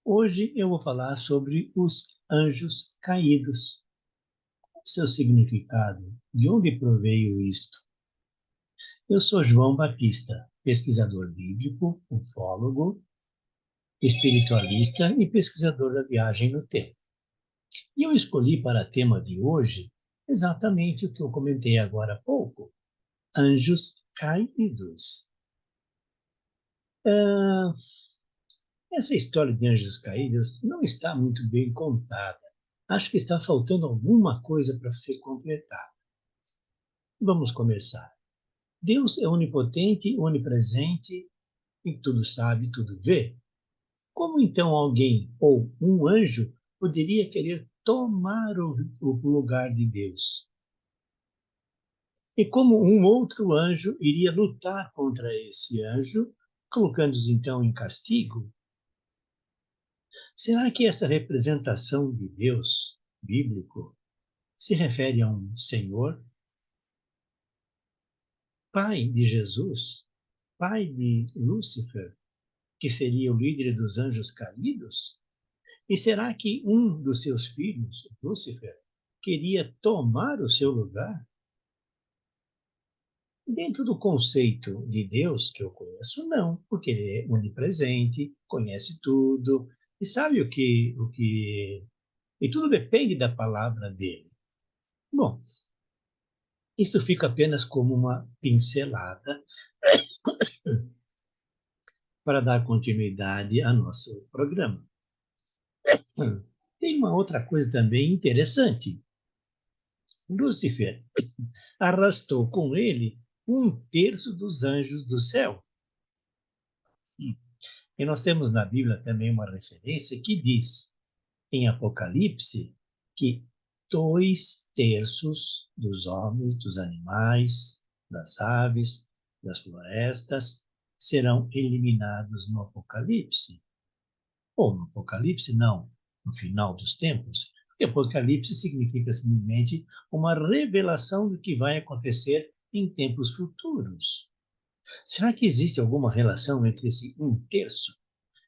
Hoje eu vou falar sobre os anjos caídos, seu significado, de onde proveio isto. Eu sou João Batista, pesquisador bíblico, ufólogo, espiritualista e pesquisador da viagem no tempo. E eu escolhi para tema de hoje exatamente o que eu comentei agora há pouco: anjos caídos. Ah, essa história de anjos caídos não está muito bem contada. Acho que está faltando alguma coisa para ser completada. Vamos começar. Deus é onipotente, onipresente e tudo sabe, tudo vê. Como então alguém ou um anjo poderia querer tomar o lugar de Deus? E como um outro anjo iria lutar contra esse anjo, colocando-os então em castigo? Será que essa representação de Deus bíblico se refere a um Senhor, pai de Jesus, pai de Lúcifer, que seria o líder dos anjos caídos? E será que um dos seus filhos, Lúcifer, queria tomar o seu lugar? Dentro do conceito de Deus que eu conheço, não, porque ele é onipresente, conhece tudo e sabe e tudo depende da palavra dele. Bom, isso fica apenas como uma pincelada para dar continuidade ao nosso programa. Tem uma outra coisa também interessante. Lúcifer arrastou com ele um terço dos anjos do céu. E nós temos na Bíblia também uma referência que diz, em Apocalipse, que 2/3 dos homens, dos animais, das aves, das florestas serão eliminados no Apocalipse. Ou no Apocalipse, não, no final dos tempos. Porque Apocalipse significa simplesmente uma revelação do que vai acontecer em tempos futuros. Será que existe alguma relação entre esse 1/3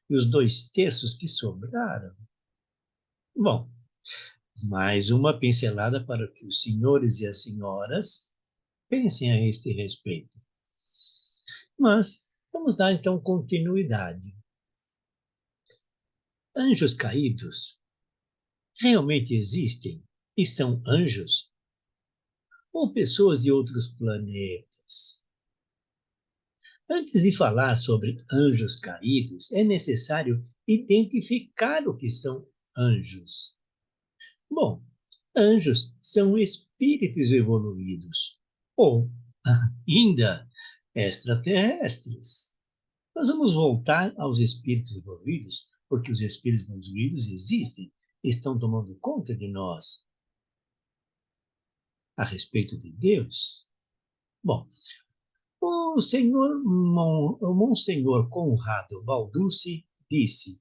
e os 2/3 que sobraram? Bom, mais uma pincelada para que os senhores e as senhoras pensem a este respeito. Mas vamos dar então continuidade. Anjos caídos realmente existem e são anjos? Ou pessoas de outros planetas? Antes de falar sobre anjos caídos, é necessário identificar o que são anjos. Bom, anjos são espíritos evoluídos, ou ainda extraterrestres. Nós vamos voltar aos espíritos evoluídos, porque os espíritos evoluídos existem, estão tomando conta de nós. A respeito de Deus, bom, o Monsenhor Conrado Balducci disse: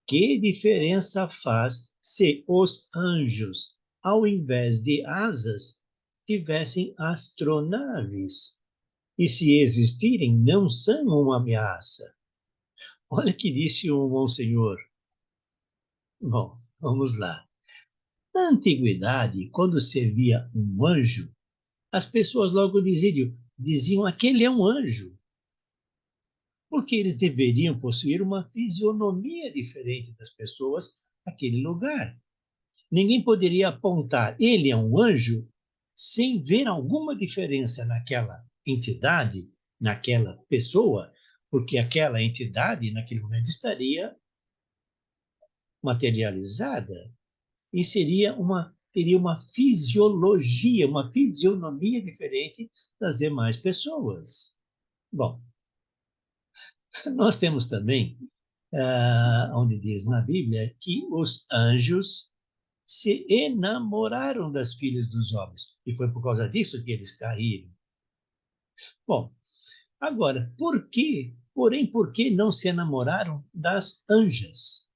que diferença faz se os anjos, ao invés de asas, tivessem astronaves? E se existirem, não são uma ameaça. Olha o que disse o Monsenhor. Bom, vamos lá. Na antiguidade, quando se via um anjo, as pessoas logo diziam aquele é um anjo, porque eles deveriam possuir uma fisionomia diferente das pessoas naquele lugar. Ninguém poderia apontar ele é um anjo sem ver alguma diferença naquela entidade, naquela pessoa, porque aquela entidade naquele momento estaria materializada e teria uma fisiologia, uma fisionomia diferente das demais pessoas. Bom, nós temos também, onde diz na Bíblia, que os anjos se enamoraram das filhas dos homens. E foi por causa disso que eles caíram. Bom, agora, por que não se enamoraram das anjas?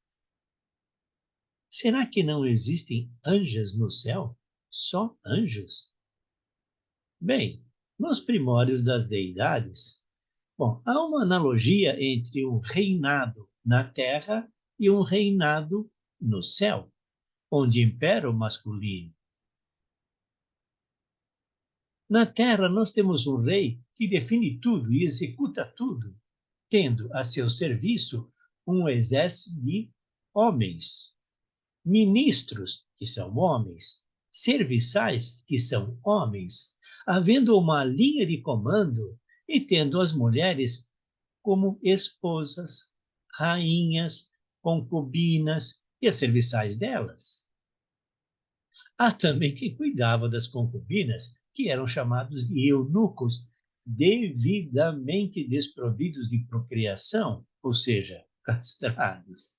Será que não existem anjas no céu? Só anjos? Bem, nos primórdios das deidades, bom, há uma analogia entre o reinado na terra e um reinado no céu, onde impera o masculino. Na terra, nós temos um rei que define tudo e executa tudo, tendo a seu serviço um exército de homens, ministros, que são homens, serviçais, que são homens, havendo uma linha de comando e tendo as mulheres como esposas, rainhas, concubinas e as serviçais delas. Há também quem cuidava das concubinas, que eram chamados de eunucos, devidamente desprovidos de procriação, ou seja, castrados.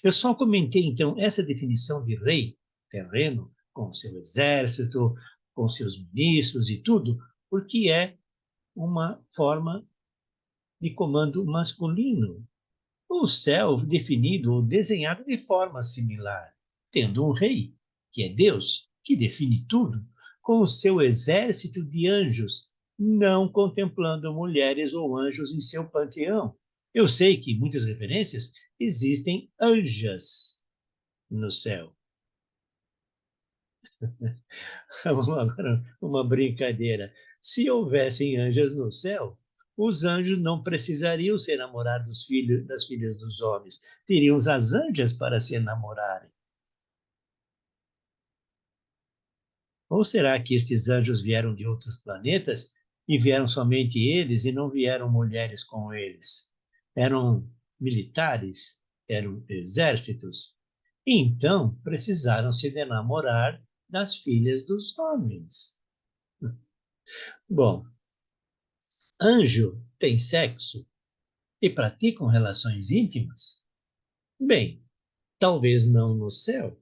Eu só comentei, então, essa definição de rei terreno, com seu exército, com seus ministros e tudo, porque é uma forma de comando masculino. O céu definido ou desenhado de forma similar, tendo um rei, que é Deus, que define tudo, com o seu exército de anjos, não contemplando mulheres ou anjos em seu panteão. Eu sei que em muitas referências existem anjas no céu. Agora, uma brincadeira. Se houvessem anjos no céu, os anjos não precisariam ser namorados das filhas dos homens. Teriam as anjas para se namorarem. Ou será que estes anjos vieram de outros planetas e vieram somente eles e não vieram mulheres com eles? Eram militares? Eram exércitos? E então precisaram se enamorar das filhas dos homens. Bom, anjo tem sexo e praticam relações íntimas? Bem, talvez não no céu,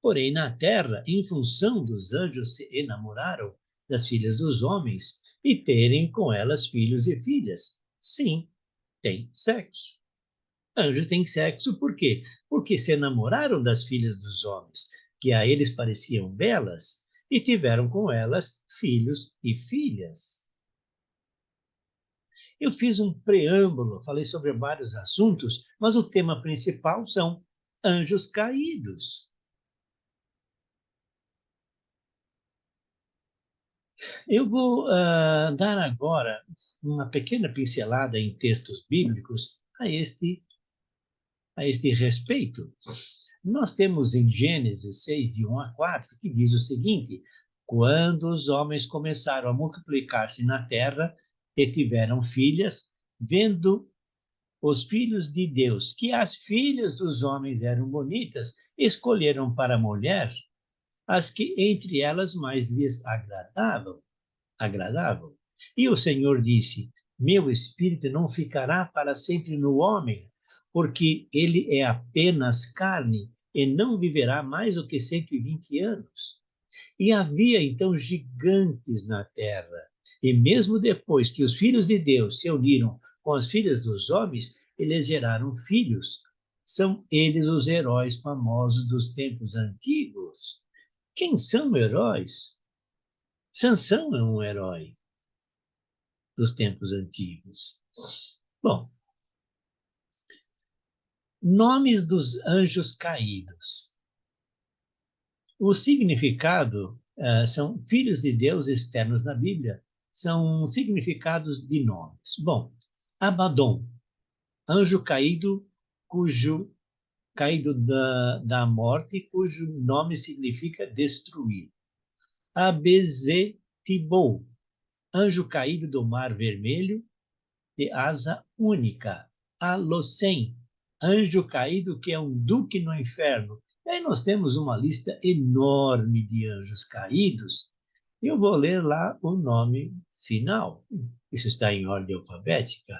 porém na terra, em função dos anjos se enamoraram das filhas dos homens e terem com elas filhos e filhas. Sim, tem sexo. Anjos têm sexo por quê? Porque se enamoraram das filhas dos homens, que a eles pareciam belas, e tiveram com elas filhos e filhas. Eu fiz um preâmbulo, falei sobre vários assuntos, mas o tema principal são anjos caídos. Eu vou dar agora uma pequena pincelada em textos bíblicos a este respeito. Nós temos em Gênesis 6, de 1 a 4, que diz o seguinte: quando os homens começaram a multiplicar-se na terra e tiveram filhas, vendo os filhos de Deus que as filhas dos homens eram bonitas, escolheram para mulher as que entre elas mais lhes agradavam. E o Senhor disse: meu espírito não ficará para sempre no homem, porque ele é apenas carne e não viverá mais do que 120 anos. E havia então gigantes na terra. E mesmo depois que os filhos de Deus se uniram com as filhas dos homens, eles geraram filhos. São eles os heróis famosos dos tempos antigos. Quem são heróis? Sansão é um herói dos tempos antigos. Bom, nomes dos anjos caídos. O significado são filhos de Deus externos na Bíblia, são significados de nomes. Bom, Abaddon, anjo caído, cujo caído da morte, cujo nome significa destruir. Abezetibou, anjo caído do mar vermelho, de asa única. Alossem, anjo caído que é um duque no inferno. E aí nós temos uma lista enorme de anjos caídos. Eu vou ler lá o nome final. Isso está em ordem alfabética.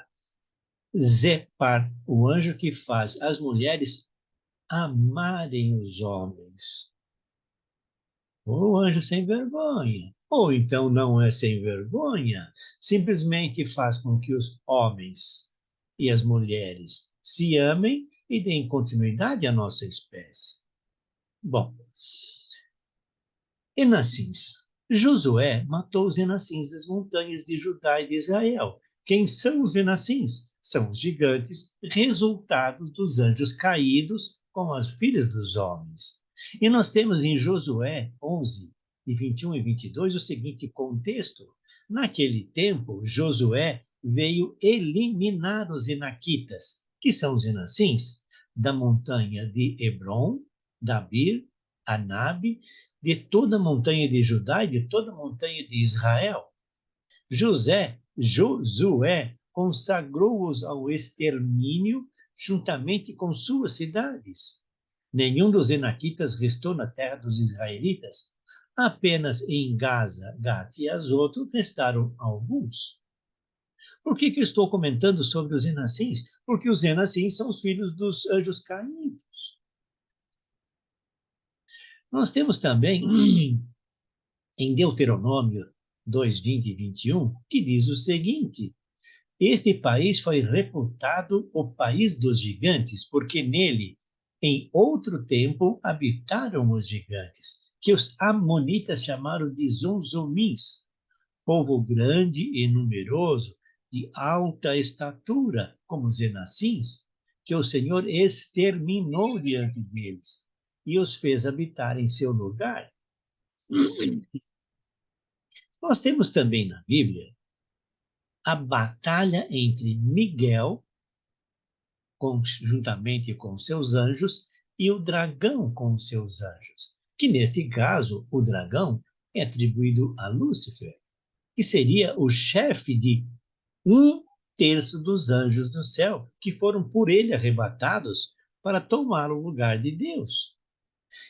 Zepar, o anjo que faz as mulheres amarem os homens. O anjo sem vergonha. Ou então não é sem vergonha, simplesmente faz com que os homens e as mulheres se amem e deem continuidade à nossa espécie. Bom, Enassins. Josué matou os Enassins das montanhas de Judá e de Israel, Quem são os Enassins? São os gigantes, resultados dos anjos caídos com as filhas dos homens. E nós temos em Josué 11, de 21 e 22, o seguinte contexto. Naquele tempo, Josué veio eliminar os Enaquitas, que são os Enassins, da montanha de Hebron, Dabir, Anabe, de toda a montanha de Judá e de toda a montanha de Israel. Josué consagrou-os ao extermínio juntamente com suas cidades. Nenhum dos enaquitas restou na terra dos israelitas. Apenas em Gaza, Gate e Azoto restaram alguns. Por que eu estou comentando sobre os Enassins? Porque os Enassins são os filhos dos anjos caídos. Nós temos também em Deuteronômio 2, 20 e 21, que diz o seguinte: este país foi reputado o país dos gigantes, porque nele, em outro tempo, habitaram os gigantes, que os amonitas chamaram de Zunzumins, povo grande e numeroso, de alta estatura, como os Enassins, que o Senhor exterminou diante deles e os fez habitar em seu lugar. Nós temos também na Bíblia a batalha entre Miguel, juntamente com seus anjos, e o dragão com seus anjos, que nesse caso, o dragão é atribuído a Lúcifer, que seria o chefe de 1/3 dos anjos do céu, que foram por ele arrebatados para tomar o lugar de Deus.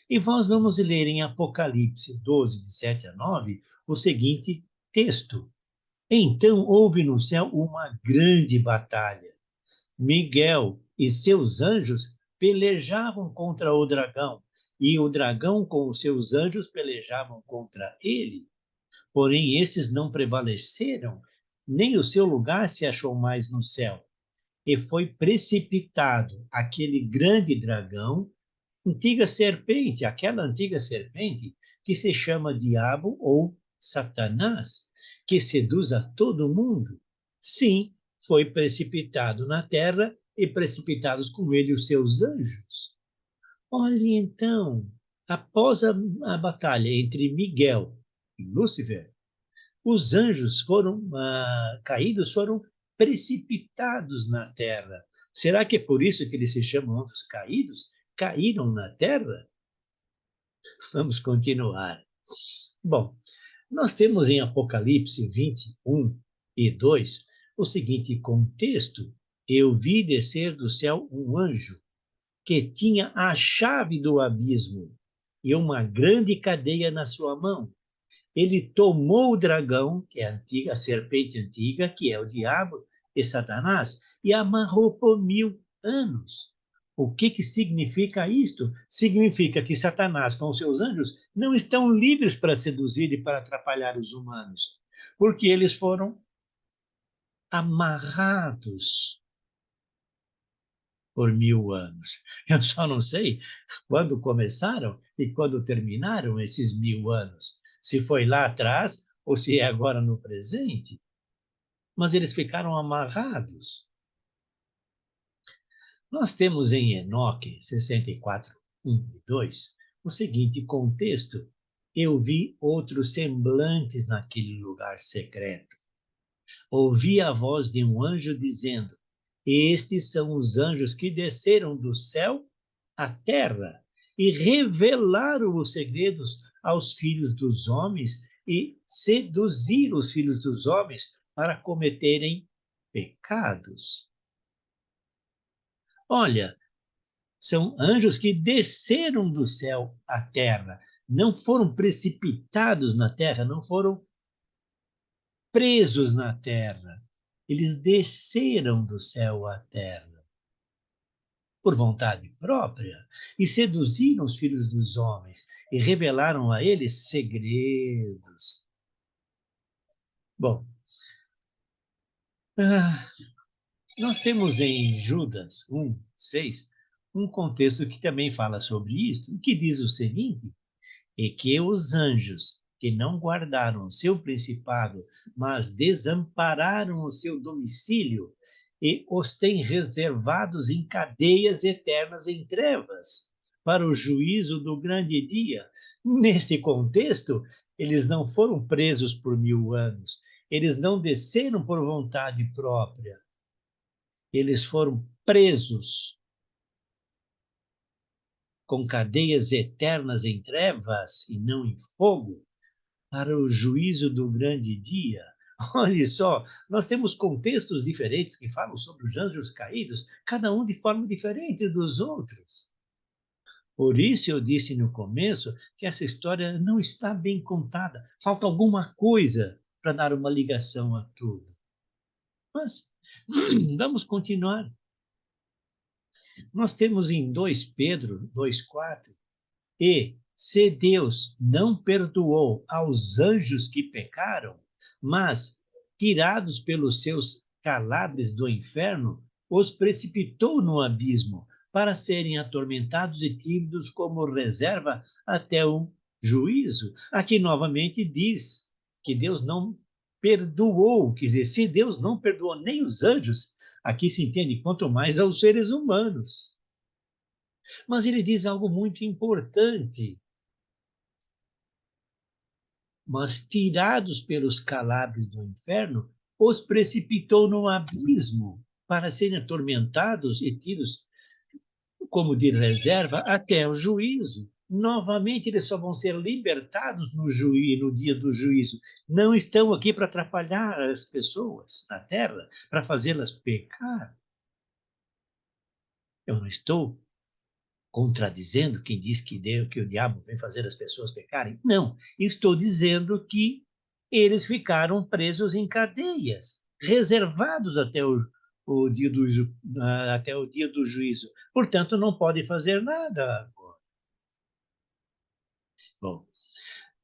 E nós vamos ler em Apocalipse 12, de 7 a 9, o seguinte texto. Então houve no céu uma grande batalha. Miguel e seus anjos pelejavam contra o dragão, e o dragão com os seus anjos pelejavam contra ele. Porém, esses não prevaleceram, nem o seu lugar se achou mais no céu. E foi precipitado aquele grande dragão, aquela antiga serpente que se chama Diabo ou Satanás, que seduz a todo mundo. Sim, foi precipitado na terra e precipitados com ele os seus anjos. Olhe então, após a batalha entre Miguel e Lúcifer, os anjos caídos foram precipitados na terra. Será que é por isso que eles se chamam anjos caídos? Caíram na terra? Vamos continuar. Bom, nós temos em Apocalipse 21 e 2 o seguinte contexto: eu vi descer do céu um anjo que tinha a chave do abismo e uma grande cadeia na sua mão. Ele tomou o dragão, que é a serpente antiga, que é o diabo e Satanás, e amarrou por 1000 anos. O que significa isto? Significa que Satanás, com seus anjos, não estão livres para seduzir e para atrapalhar os humanos, porque eles foram amarrados por 1000 anos. Eu só não sei quando começaram e quando terminaram esses 1000 anos. Se foi lá atrás ou se é agora no presente. Mas eles ficaram amarrados. Nós temos em Enoque 64, 1 e 2, o seguinte contexto: eu vi outros semblantes naquele lugar secreto. Ouvi a voz de um anjo dizendo: estes são os anjos que desceram do céu à terra e revelaram os segredos aos filhos dos homens e seduziram os filhos dos homens para cometerem pecados. Olha, são anjos que desceram do céu à terra, não foram precipitados na terra, não foram presos na terra. Eles desceram do céu à terra por vontade própria e seduziram os filhos dos homens e revelaram a eles segredos. Bom, nós temos em Judas 1, 6, um contexto que também fala sobre isso, que diz o seguinte: e que os anjos que não guardaram o seu principado, mas desampararam o seu domicílio e os têm reservados em cadeias eternas em trevas, para o juízo do grande dia. Nesse contexto, eles não foram presos por 1000 anos, eles não desceram por vontade própria, eles foram presos com cadeias eternas em trevas e não em fogo, para o juízo do grande dia. Olha só, nós temos contextos diferentes que falam sobre os anjos caídos, cada um de forma diferente dos outros. Por isso eu disse no começo que essa história não está bem contada. Falta alguma coisa para dar uma ligação a tudo. Mas vamos continuar. Nós temos em 2 Pedro 2,4, e se Deus não perdoou aos anjos que pecaram, mas, tirados pelos seus calabres do inferno, os precipitou no abismo, para serem atormentados e tidos como reserva até o juízo. Aqui novamente diz que Deus não perdoou, quer dizer, se Deus não perdoou nem os anjos, aqui se entende quanto mais aos seres humanos. Mas ele diz algo muito importante. Mas, tirados pelos calabres do inferno, os precipitou no abismo, para serem atormentados e tidos como de reserva até o juízo. Novamente, eles só vão ser libertados no dia do juízo. Não estão aqui para atrapalhar as pessoas na terra, para fazê-las pecar. Eu não estou contradizendo quem diz que que o diabo vem fazer as pessoas pecarem. Não, estou dizendo que eles ficaram presos em cadeias, reservados o dia até o dia do juízo. Portanto, não podem fazer nada. Bom,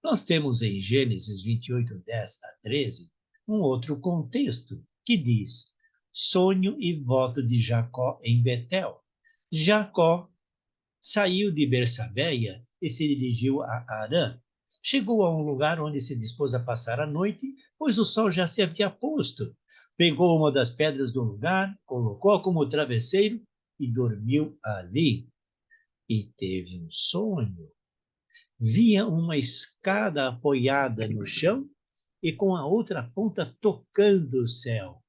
nós temos em Gênesis 28, 10 a 13, um outro contexto que diz: sonho e voto de Jacó em Betel. Jacó saiu de Bersabeia e se dirigiu a Harã. Chegou a um lugar onde se dispôs a passar a noite, pois o sol já se havia posto. Pegou uma das pedras do lugar, colocou como travesseiro e dormiu ali. E teve um sonho. Via uma escada apoiada no chão e com a outra ponta tocando o céu.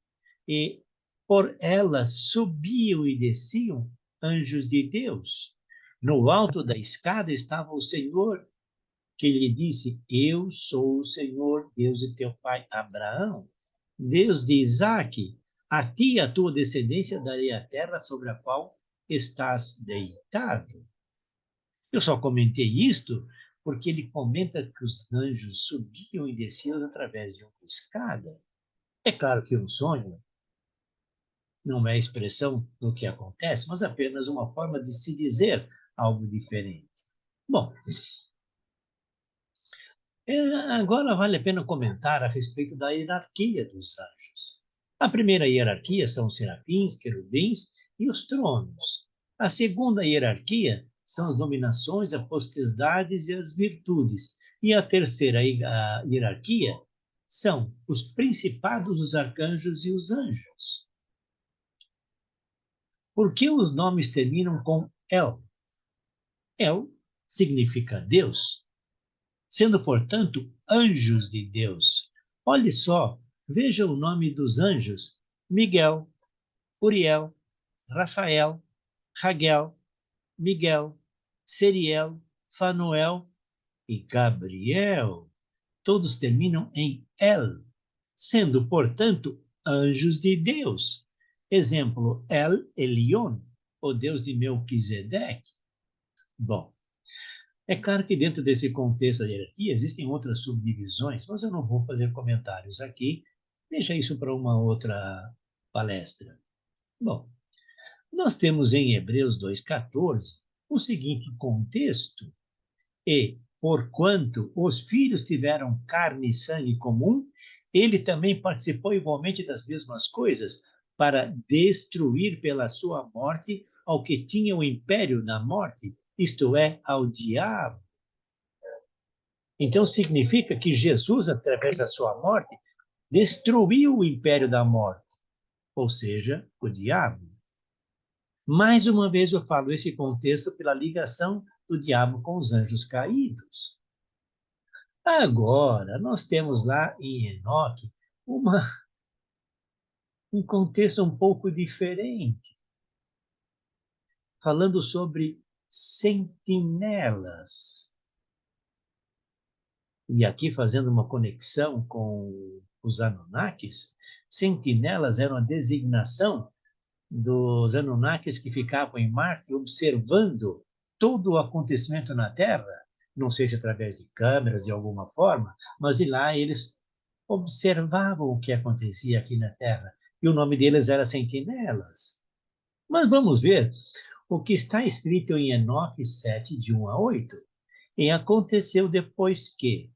E por ela subiam e desciam anjos de Deus. No alto da escada estava o Senhor, que lhe disse: Eu sou o Senhor, Deus de teu pai Abraão, Deus de Isaque. A ti e a tua descendência darei a terra sobre a qual estás deitado. Eu só comentei isto porque ele comenta que os anjos subiam e desciam através de uma escada. É claro que um sonho não é expressão do que acontece, mas apenas uma forma de se dizer algo diferente. Bom, agora vale a pena comentar a respeito da hierarquia dos anjos. A primeira hierarquia são os serafins, querubins e os tronos. A segunda hierarquia são as dominações, as potestades e as virtudes. E a terceira hierarquia são os principados, os arcanjos e os anjos. Por que os nomes terminam com El? El significa Deus, sendo, portanto, anjos de Deus. Olhe só, veja o nome dos anjos: Miguel, Uriel, Rafael, Raguel, Miguel, Seriel, Fanuel e Gabriel. Todos terminam em El, sendo, portanto, anjos de Deus. Exemplo, El Elyon, o Deus de Melquisedeque. Bom, é claro que dentro desse contexto da hierarquia existem outras subdivisões, mas eu não vou fazer comentários aqui. Deixa isso para uma outra palestra. Bom, nós temos em Hebreus 2,14 o seguinte contexto: e, porquanto os filhos tiveram carne e sangue comum, ele também participou igualmente das mesmas coisas, para destruir pela sua morte ao que tinha o império da morte, isto é, ao diabo. Então significa que Jesus, através da sua morte, destruiu o império da morte, ou seja, o diabo. Mais uma vez eu falo esse contexto pela ligação do diabo com os anjos caídos. Agora, nós temos lá em Enoque um contexto um pouco diferente, falando sobre sentinelas. E aqui fazendo uma conexão com os Anunnakis, sentinelas eram a designação dos Anunnakis que ficavam em Marte observando todo o acontecimento na Terra, não sei se através de câmeras de alguma forma, mas de lá eles observavam o que acontecia aqui na Terra. E o nome deles era Sentinelas. Mas vamos ver o que está escrito em Enoque 7, de 1 a 8. E aconteceu depois que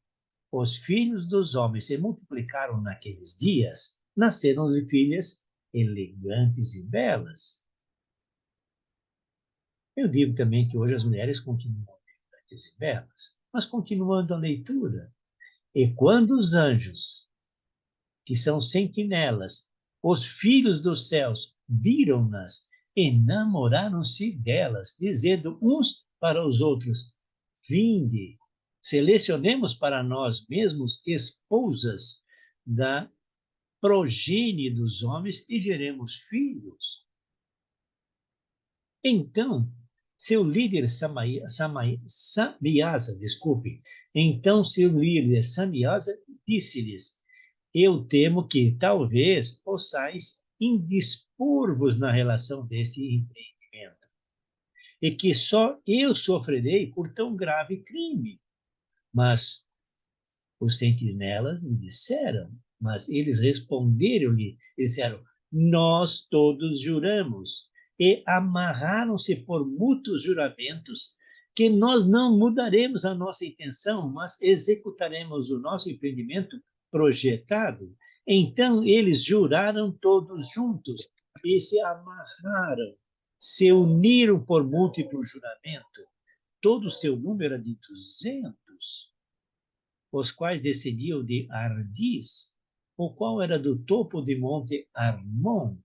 os filhos dos homens se multiplicaram naqueles dias, nasceram-lhe filhas elegantes e belas. Eu digo também que hoje as mulheres continuam elegantes e belas, mas continuando a leitura. E quando os anjos, que são sentinelas, os filhos dos céus, viram-nas, enamoraram-se delas, dizendo uns para os outros: Vinde, selecionemos para nós mesmos esposas da progenie dos homens e geremos filhos. Então, seu líder Samiasa, desculpe, então seu líder Samiasa disse-lhes: Eu temo que talvez possais indispor-vos na relação deste empreendimento, e que só eu sofrerei por tão grave crime. Mas os sentinelas lhe disseram, mas eles responderam-lhe, disseram: Nós todos juramos, e amarraram-se por mútuos juramentos, que nós não mudaremos a nossa intenção, mas executaremos o nosso empreendimento projetado. Então eles juraram todos juntos e se amarraram, se uniram por múltiplo juramento. Todo o seu número era de 200, os quais descendiam de Ardis, o qual era do topo de Monte Armon.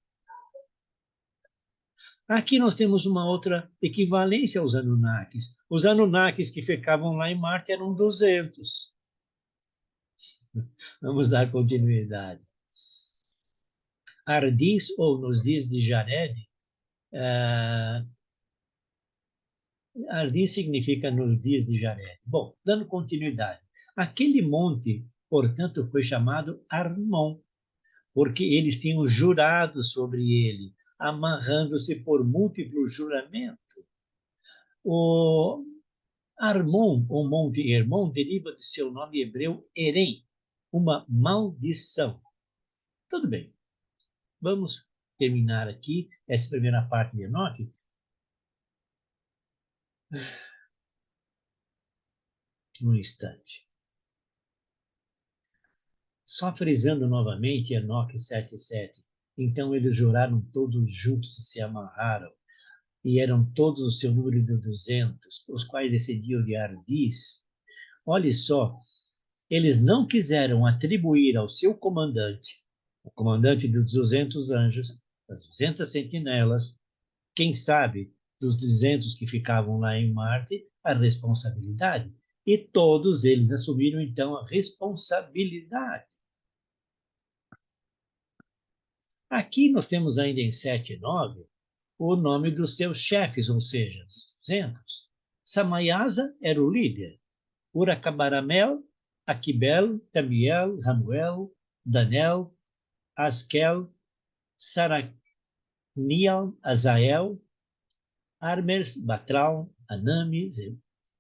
Aqui nós temos uma outra equivalência aos Anunnakis. Os Anunnakis que ficavam lá em Marte eram 200. Vamos dar continuidade. Ardis, ou nos dias de Jared, Ardis significa nos dias de Jared. Bom, dando continuidade. Aquele monte, portanto, foi chamado Armon, porque eles tinham jurado sobre ele, amarrando-se por múltiplo juramento. O Armon, o Monte Hermon, deriva de seu nome hebreu Erem, uma maldição. Tudo bem, vamos terminar aqui essa primeira parte de Enoque. Um instante. Só frisando novamente Enoque 7:7. Então eles juraram todos juntos e se amarraram, e eram todos o seu número de 200, os quais descendiam de Ardis. Olhe só, eles não quiseram atribuir ao seu comandante, o comandante dos 200 anjos, das 200 sentinelas, quem sabe dos 200 que ficavam lá em Marte, a responsabilidade. E todos eles assumiram então a responsabilidade. Aqui nós temos ainda em 7:9 o nome dos seus chefes, ou seja, os 200. Samaiasa era o líder. Uracabaramel, Aquibel, Tamiel, Ramuel, Danel, Askel, Saraniel, Azael, Armers, Batral, Anami,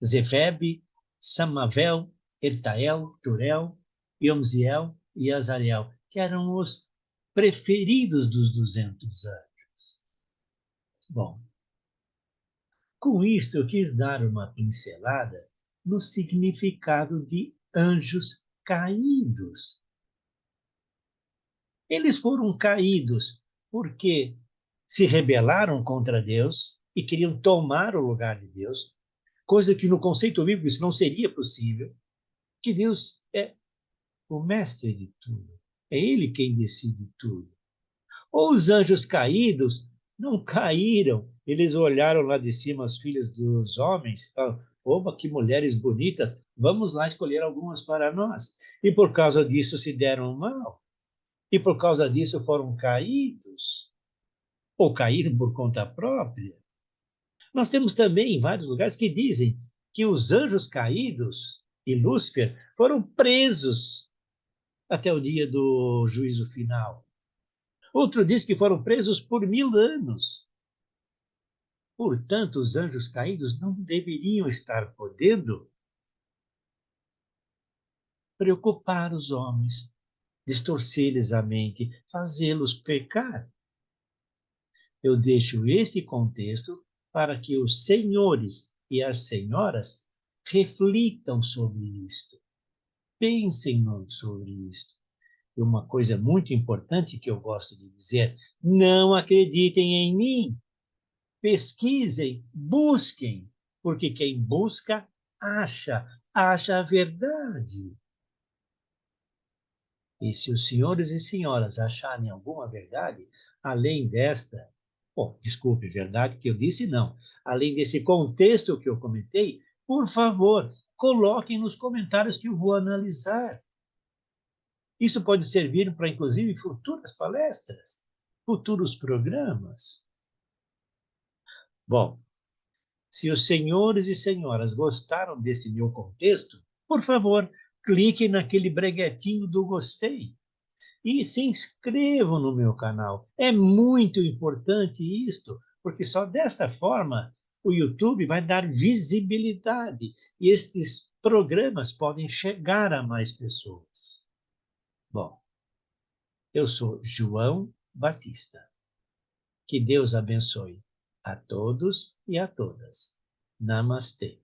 Zefebe, Samavel, Ertael, Turel, Yomziel e Azariel, que eram os preferidos dos 200 anjos. Bom, com isto eu quis dar uma pincelada no significado de anjos caídos. Eles foram caídos porque se rebelaram contra Deus e queriam tomar o lugar de Deus, coisa que no conceito bíblico isso não seria possível. que Deus é o mestre de tudo. É Ele quem decide tudo. Ou os anjos caídos não caíram, eles olharam lá de cima as filhas dos homens e falaram: opa, que mulheres bonitas, vamos lá escolher algumas para nós. E por causa disso se deram mal. E por causa disso foram caídos. Ou caíram por conta própria. Nós temos também vários lugares que dizem que os anjos caídos e Lúcifer foram presos até o dia do juízo final. Outro diz que foram presos por 1000 anos. Portanto, os anjos caídos não deveriam estar podendo preocupar os homens, distorcer-lhes a mente, fazê-los pecar. Eu deixo esse contexto para que os senhores e as senhoras reflitam sobre isto, pensem sobre isto. E uma coisa muito importante que eu gosto de dizer: não acreditem em mim, pesquisem, busquem, porque quem busca, acha a verdade. E se os senhores e senhoras acharem alguma verdade, além desta, bom, desculpe, verdade que eu disse não, além desse contexto que eu comentei, por favor, coloquem nos comentários que eu vou analisar. Isso pode servir para, inclusive, futuras palestras, futuros programas. Bom, se os senhores e senhoras gostaram desse meu contexto, por favor, cliquem naquele breguetinho do gostei e se inscrevam no meu canal. É muito importante isto, porque só dessa forma o YouTube vai dar visibilidade e estes programas podem chegar a mais pessoas. Bom, eu sou João Batista. Que Deus abençoe a todos e a todas. Namastê.